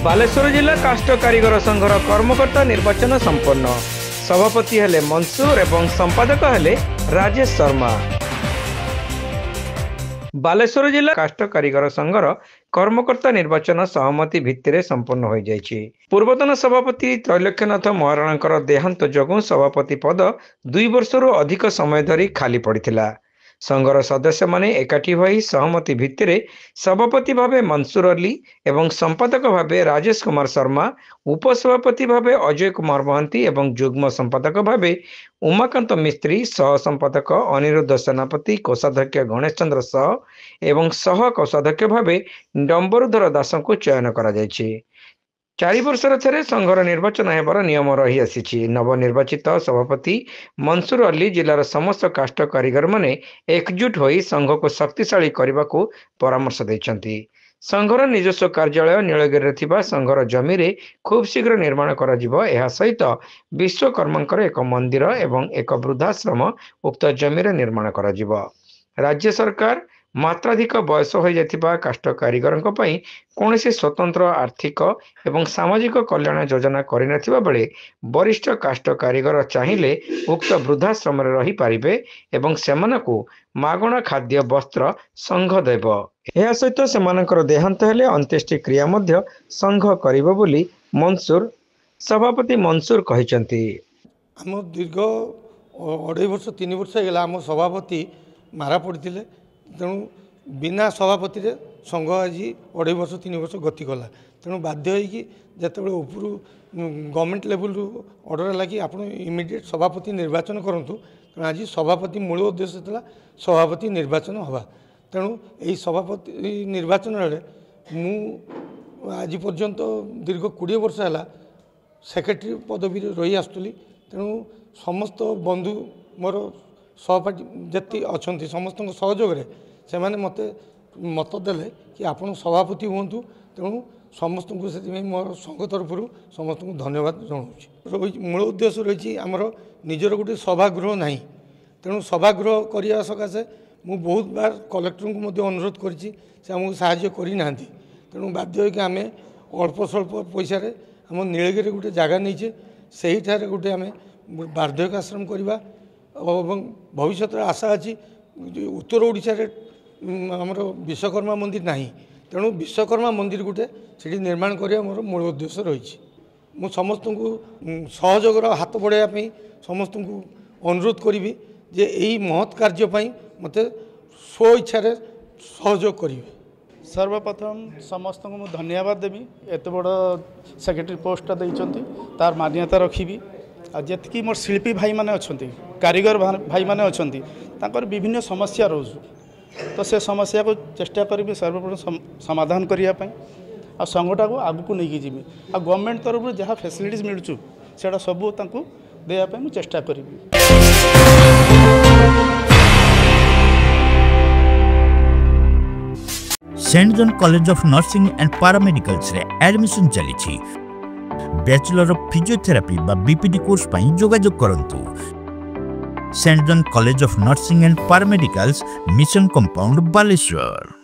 बालेश्वर जिला काष्ठ कारीगर संघर कर्मकर्ता निर्वाचन संपन्न। सभापति हेले मंसूर एवं संपादक हेले राजेश शर्मा। बालेश्वर जिला काष्ठ कारीगर संघर कर्मकर्ता निर्वाचन सहमति भित्तिरे संपन्न हो जाइछि। पूर्वतन सभापति त्रैलोक्यनाथ महाराणा देहांत जोगु सभापति पद 2 वर्षरू अधिक समय धरी खाली पड़िथिला। संघर सदस्य माने एकाठी होई सहमति भित्तिरे सभापति भावे मंसूर अली एवं संपादक भावे राजेश कुमार शर्मा, उपसभापति भावे अजय कुमार महांती एवं युग्म संपादक भावे उमाकांत मिस्त्री, सह संपादक अनिरुद्ध सेनापति, कोषाध्यक्ष गणेश चंद्र सह एवं सह कोषाध्यक्ष भावे डंबरुधर दास को चयन करा जायछि। 4 वर्षर थरे संघर निर्वाचन हेबार नियम रही आसी। नवनिर्वाचित सभापति मंसूर अली जिलार समस्त काष्ठ कारीगर माने एकजुट होई संघ को शक्तिशाली करने को परामर्श देइछन्ति। संघर निजस्व कार्यालय नीलगिरी थिबा संघर जमी रे खूब शीघ्र निर्माण करा जिवो। एहा सहित विश्वकर्मांकर एक मंदिर एवं एक वृद्धाश्रम उक्त जमी रे निर्माण करा जिवो। राज्य सरकार मात्राधिक बयस हो जाथिबा काष्ठ कारीगरଙ୍କ ପାଇଁ कौनसी स्वतंत्र आर्थिक एवं सामाजिक कल्याण योजना करिनथिबा बेले वरिष्ठ काष्ठ कारीगर चाहिए उक्त वृद्धाश्रम रही पारिबे एवं सेमानकु मागणा खाद्य वस्त्र संघ देव। एहा सहित सेमानकर देहांत हेले अंत्येष्टि क्रिया मध्य संघ करिबो बोली मंसूर सभापति मंसूर कहिसंती। हम दीर्घ 2.5 वर्ष 3 वर्ष हेला हम सभापति मारा पड़िथिले। तेणु बिना सभापति रे संघ आज 2.5 वर्ष 3 वर्ष गति कला। तेणु बाध्य होगी जिते ऊपर गवर्नमेंट लेवल ऑर्डर है कि आप इमिडिएट सभापति निर्वाचन करूँ। तेणु आज सभापति मूल उद्देश्य था सभापति निर्वाचन हवा। तेणु यही सभापति निर्वाचन मु आज पर्यंत दीर्घ 20 वर्ष है सेक्रेटरी पदवी रही आसुली। तेणु समस्त बंधु मोर सहपाठी जी अच्छा समस्त सहयोग से मैंने मत मत देले कि आप सभापति हूँ। तेणु समस्त को से मोर संघ तरफ समस्त को धन्यवाद जनाऊँ। मूल उद्देश्य रही आमर निजर गोटे सभागृह ना। तेणु सभागृह करने सकाशे मु बहुत बार कलेक्टर को अनुरोध करी आमको साहाय्य करना। तेणु बाध्य हो आम अल्प स्वल्प पैसा आम नीलगिरी गोटे जगह नहीं से गोटे आम वार्धक्य आश्रम करवा और भविष्य आशा अच्छी। उत्तर ओडिशा आमर विश्वकर्मा मंदिर ना। तेणु विश्वकर्मा मंदिर गोटे से निर्माण करने मोर मूल उद्देश्य रही। मु समस्त को सहयोग हाथ बढ़ाई समस्त को अनुरोध करी जे यही महत् कार्य मत स्व इच्छा सहयोग करी। सर्वप्रथम समस्त को मुझे धन्यवाद देवी। एत बड़ सेक्रेटरी पोस्ट देइचंती तार मान्यता रखी। जी मोर शिल्पी भाई माने अछंती, कारीगर भाई माने अछंती, तांकर विभिन्न समस्या रोज तो से समस्या को चेष्टा करी सर्वप्रथम समाधान करने आ संघटा को आगू नहीं जीवी। आ गवर्नमेंट तरफ जहाँ फैसिलिटीज मिलूँ से सबू देवाई मुझे चेष्टा करी। Saint John college of nursing and paramedicals रे एडमिशन चली। बैचलर ऑफ फिजियोथेरापी बा बीपीडी कोर्स पाई जोगाजोग करंतु। Saint John college of nursing and paramedicals, mission compound, Baleshwar.